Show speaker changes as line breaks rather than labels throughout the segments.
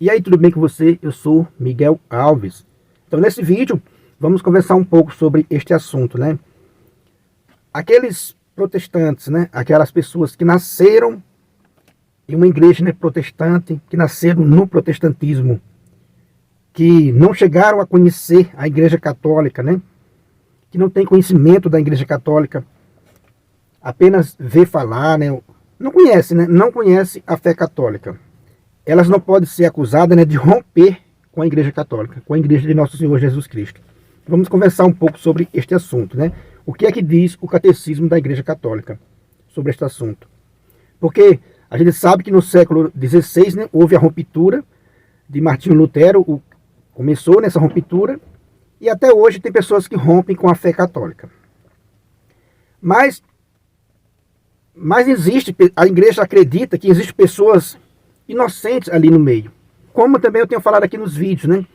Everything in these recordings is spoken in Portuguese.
E aí, tudo bem com você? Eu sou Miguel Alves. Então, nesse vídeo, vamos conversar um pouco sobre este assunto, né? Aqueles protestantes, né? Aquelas pessoas que nasceram em uma igreja, né, protestante, que nasceram no protestantismo, que não chegaram a conhecer a igreja católica, né? Que não tem conhecimento da igreja católica, apenas vê falar, né? Não conhece, né? Não conhece a fé católica. Elas não podem ser acusadas, né, de romper com a Igreja Católica, com a Igreja de Nosso Senhor Jesus Cristo. Vamos conversar um pouco sobre este assunto, né? O que é que diz o Catecismo da Igreja Católica sobre este assunto? Porque a gente sabe que no século XVI, né, houve a ruptura de Martinho Lutero, começou nessa ruptura, e até hoje tem pessoas que rompem com a fé católica. Mas existe, a Igreja acredita que existem pessoas inocentes ali no meio. Como também eu tenho falado aqui nos vídeos, né?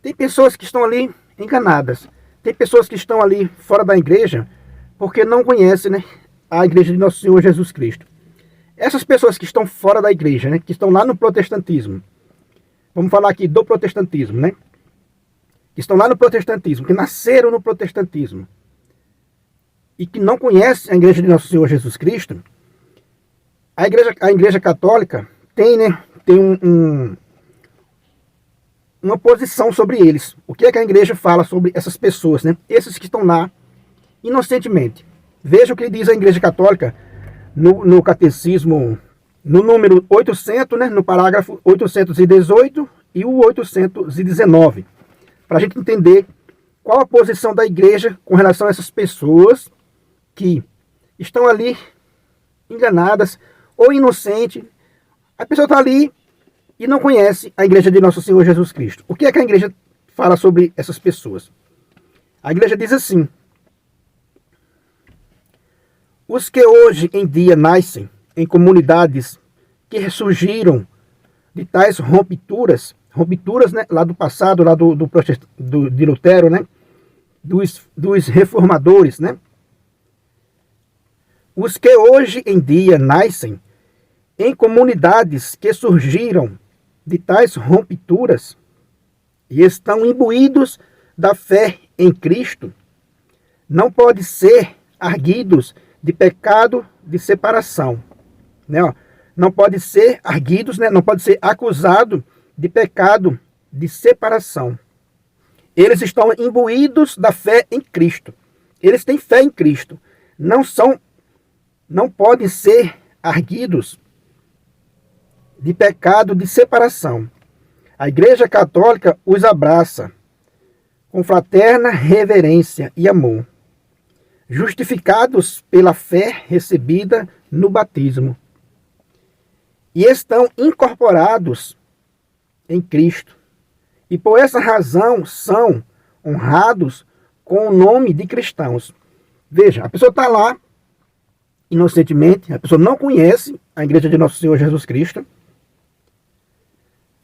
Tem pessoas que estão ali enganadas. Tem pessoas que estão ali fora da igreja porque não conhecem, né, a igreja de Nosso Senhor Jesus Cristo. Essas pessoas que estão fora da igreja, né, que estão lá no protestantismo. Vamos falar aqui do protestantismo, né? Que estão lá no protestantismo, que nasceram no protestantismo e que não conhecem a igreja de Nosso Senhor Jesus Cristo. A igreja católica tem, né, uma posição sobre eles. O que é que a igreja fala sobre essas pessoas, né? Esses que estão lá inocentemente. Veja o que diz a igreja católica no catecismo, no número 800, né, no parágrafo 818 e o 819. Para a gente entender qual a posição da igreja com relação a essas pessoas que estão ali enganadas ou inocentes. A pessoa está ali e não conhece a igreja de Nosso Senhor Jesus Cristo. O que é que a igreja fala sobre essas pessoas? A igreja diz assim: os que hoje em dia nascem em comunidades que ressurgiram de tais rupturas, né, lá do passado, lá de Lutero, né, dos reformadores, né? Os que hoje em dia nascem em comunidades que surgiram de tais rupturas e estão imbuídos da fé em Cristo, não podem ser arguidos de pecado de separação, né? Não pode ser arguidos, né? Não pode ser acusado de pecado de separação. Eles estão imbuídos da fé em Cristo. Eles têm fé em Cristo. Não podem ser arguidos de pecado de separação. A Igreja Católica os abraça com fraterna reverência e amor, justificados pela fé recebida no batismo, e estão incorporados em Cristo, e por essa razão são honrados com o nome de cristãos. Veja, a pessoa está lá inocentemente, a pessoa não conhece a Igreja de Nosso Senhor Jesus Cristo.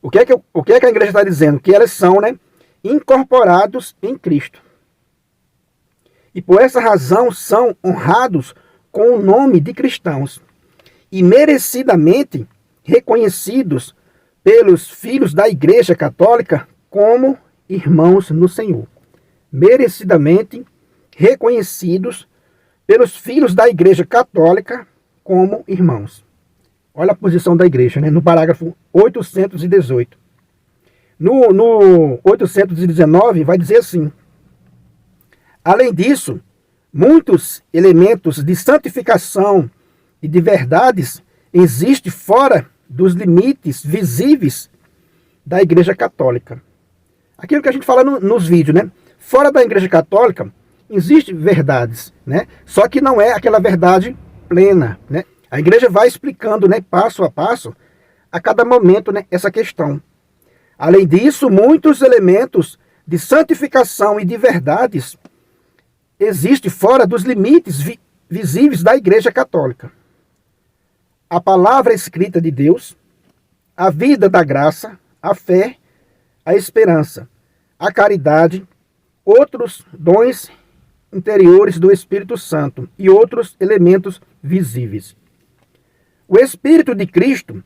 O que é que a igreja está dizendo? Que elas são, né, incorporados em Cristo. E por essa razão são honrados com o nome de cristãos. E merecidamente reconhecidos pelos filhos da Igreja Católica como irmãos no Senhor. Merecidamente reconhecidos pelos filhos da Igreja Católica como irmãos. Olha a posição da igreja, né? No parágrafo 818. No 819 vai dizer assim: além disso, muitos elementos de santificação e de verdades existem fora dos limites visíveis da Igreja Católica. Aquilo que a gente fala nos vídeos, né? Fora da Igreja Católica existem verdades, né? Só que não é aquela verdade plena, né? A igreja vai explicando, né, passo a passo, a cada momento, né, essa questão. Além disso, muitos elementos de santificação e de verdades existem fora dos limites visíveis da Igreja Católica. A palavra escrita de Deus, a vida da graça, a fé, a esperança, a caridade, outros dons interiores do Espírito Santo e outros elementos visíveis. O Espírito de Cristo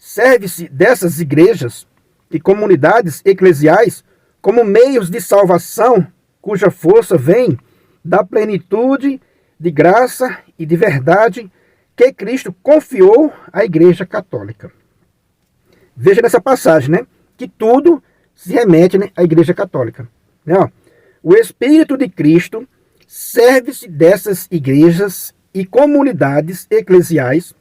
serve-se dessas igrejas e comunidades eclesiais como meios de salvação, cuja força vem da plenitude de graça e de verdade que Cristo confiou à Igreja Católica. Veja nessa passagem, né, que tudo se remete, né, à Igreja Católica. Né, ó. O Espírito de Cristo serve-se dessas igrejas e comunidades eclesiais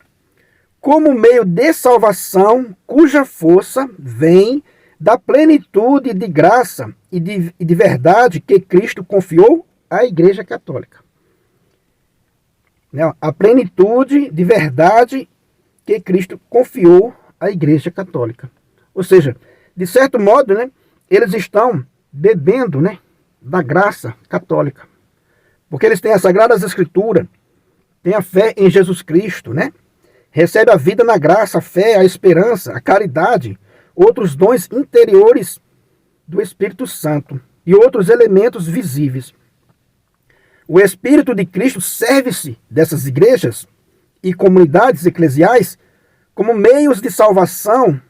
como meio de salvação, cuja força vem da plenitude de graça e de verdade que Cristo confiou à Igreja Católica. A plenitude de verdade que Cristo confiou à Igreja Católica. Ou seja, de certo modo, né, eles estão bebendo, né, da graça católica. Porque eles têm as Sagradas Escrituras, têm a fé em Jesus Cristo, né? Recebe a vida na graça, a fé, a esperança, a caridade, outros dons interiores do Espírito Santo e outros elementos visíveis. O Espírito de Cristo serve-se dessas igrejas e comunidades eclesiais como meios de salvação,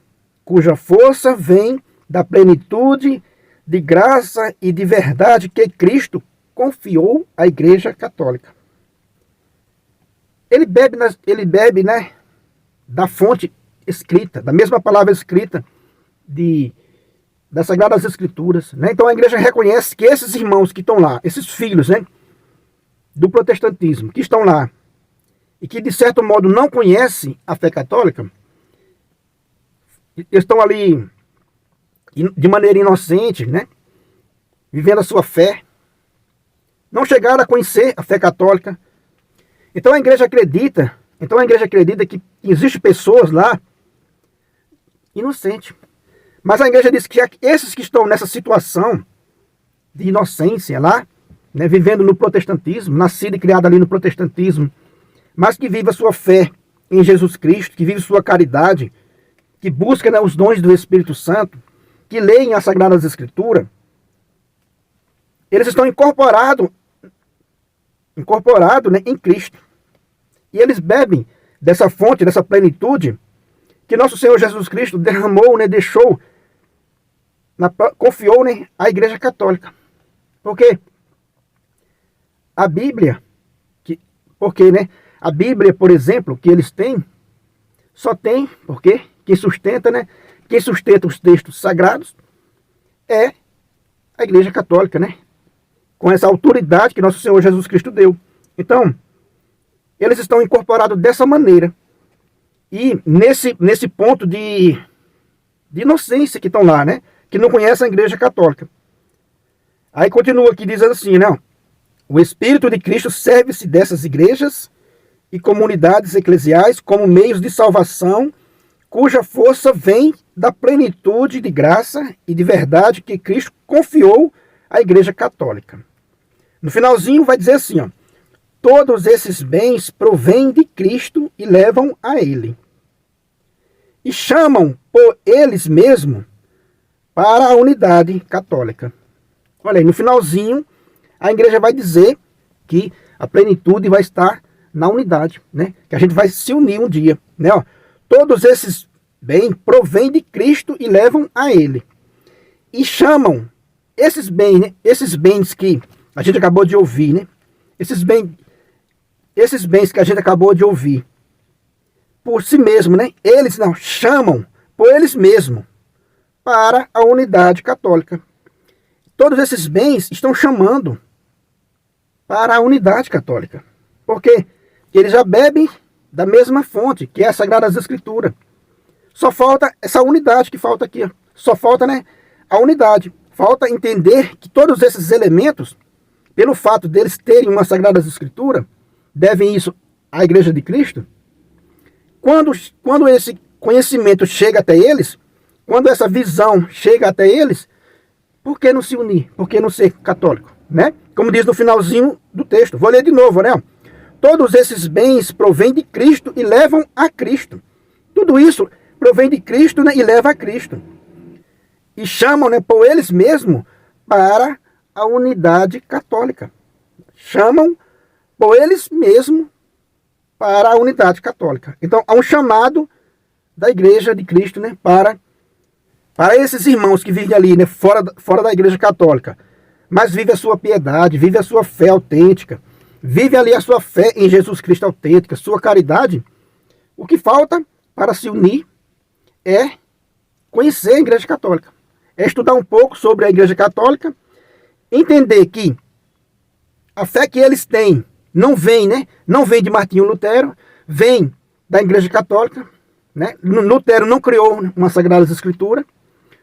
cuja força vem da plenitude de graça e de verdade que Cristo confiou à Igreja Católica. Ele bebe, né, da fonte escrita, da mesma palavra escrita das Sagradas Escrituras. Né? Então a igreja reconhece que esses irmãos que estão lá, esses filhos, né, do protestantismo, que estão lá, e que de certo modo não conhecem a fé católica, estão ali de maneira inocente, né, vivendo a sua fé, não chegaram a conhecer a fé católica. Então a igreja acredita que existem pessoas lá inocentes. Mas a igreja diz que esses que estão nessa situação de inocência lá, né, vivendo no protestantismo, nascido e criado ali no protestantismo, mas que vive a sua fé em Jesus Cristo, que vive sua caridade, que busca, né, os dons do Espírito Santo, que leem as Sagradas Escrituras, eles estão incorporados, né, em Cristo. E eles bebem dessa fonte, dessa plenitude que nosso Senhor Jesus Cristo derramou, né, deixou, confiou, né, à Igreja Católica. Porque a Bíblia, né, a Bíblia, por exemplo, que eles têm, só tem, porque quem sustenta os textos sagrados é a Igreja Católica, né? Com essa autoridade que nosso Senhor Jesus Cristo deu. Então, eles estão incorporados dessa maneira. E nesse ponto de inocência que estão lá, né? Que não conhecem a Igreja Católica. Aí continua aqui dizendo assim, né? O Espírito de Cristo serve-se dessas igrejas e comunidades eclesiais como meios de salvação, cuja força vem da plenitude de graça e de verdade que Cristo confiou à Igreja Católica. No finalzinho vai dizer assim, ó: todos esses bens provêm de Cristo e levam a Ele. E chamam por eles mesmos para a unidade católica. Olha aí, no finalzinho, a igreja vai dizer que a plenitude vai estar na unidade, né? Que a gente vai se unir um dia, né? Ó, todos esses bens provêm de Cristo e levam a Ele. E chamam esses bens, né? Esses bens que a gente acabou de ouvir, né? Esses bens que a gente acabou de ouvir, por si mesmo, né? Eles não chamam por eles mesmos para a unidade católica. Todos esses bens estão chamando para a unidade católica. Porque eles já bebem da mesma fonte, que é as Sagradas Escrituras. Só falta essa unidade que falta aqui. Ó. Só falta, né, a unidade. Falta entender que todos esses elementos, pelo fato deles terem uma Sagradas Escrituras, devem isso à Igreja de Cristo. Quando esse conhecimento chega até eles, quando essa visão chega até eles, por que não se unir? Por que não ser católico? Né? Como diz no finalzinho do texto. Vou ler de novo, né? Todos esses bens provêm de Cristo e levam a Cristo. Tudo isso provém de Cristo, né, e leva a Cristo. E chamam, né, por eles mesmos para a unidade católica. Chamam por eles mesmos para a unidade católica. Então, há um chamado da igreja de Cristo, né, para esses irmãos que vivem ali, né, fora da igreja católica, mas vive a sua piedade, vive a sua fé autêntica, vive ali a sua fé em Jesus Cristo autêntica, sua caridade. O que falta para se unir é conhecer a igreja católica, é estudar um pouco sobre a igreja católica, entender que a fé que eles têm não vem de Martinho Lutero, vem da igreja católica, né? Lutero não criou uma Sagrada Escritura.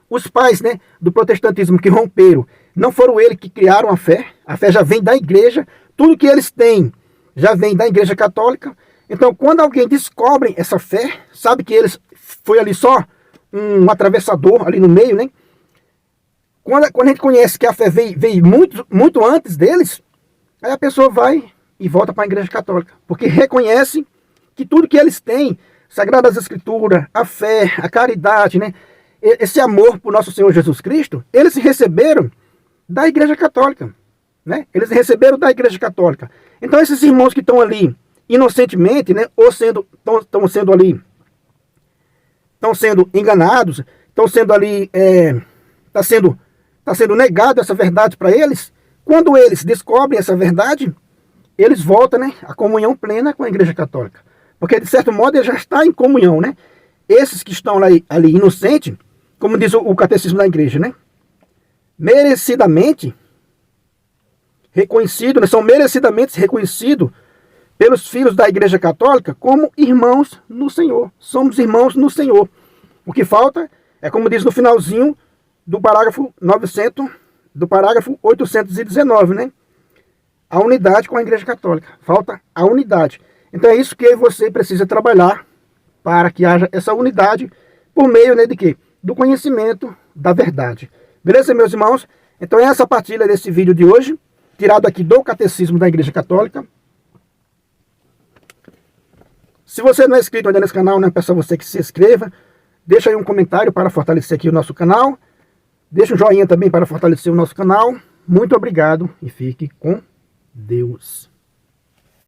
Os pais, né, do protestantismo que romperam, não foram eles que criaram a fé já vem da igreja, tudo que eles têm já vem da igreja católica. Então, quando alguém descobre essa fé, sabe que eles foi ali só um atravessador ali no meio, né? Quando a gente conhece que a fé veio muito antes deles, aí a pessoa vai e volta para a igreja católica, porque reconhece que tudo que eles têm, Sagradas Escrituras, a fé, a caridade, né? Esse amor por nosso Senhor Jesus Cristo, eles receberam da igreja católica, né? Eles receberam da igreja católica. Então esses irmãos que estão ali inocentemente, né, ou estão sendo enganados, estão sendo ali, está sendo negado essa verdade para eles. Quando eles descobrem essa verdade, eles voltam, né, à comunhão plena com a igreja católica, porque de certo modo ele já está em comunhão, né? Esses que estão ali inocentes, como diz o catecismo da igreja, né, merecidamente reconhecido, né, são merecidamente reconhecidos pelos filhos da igreja católica como irmãos no Senhor. Somos irmãos no Senhor. O que falta é, como diz no finalzinho do parágrafo 819, né? A unidade com a igreja católica. Falta a unidade. Então é isso que eu e você precisa trabalhar para que haja essa unidade por meio, né, de quê? Do conhecimento da verdade. Beleza, meus irmãos? Então é essa a partilha desse vídeo de hoje, tirado aqui do Catecismo da Igreja Católica. Se você não é inscrito ainda nesse canal, né, peço a você que se inscreva. Deixa aí um comentário para fortalecer aqui o nosso canal. Deixa um joinha também para fortalecer o nosso canal. Muito obrigado e fique com Deus.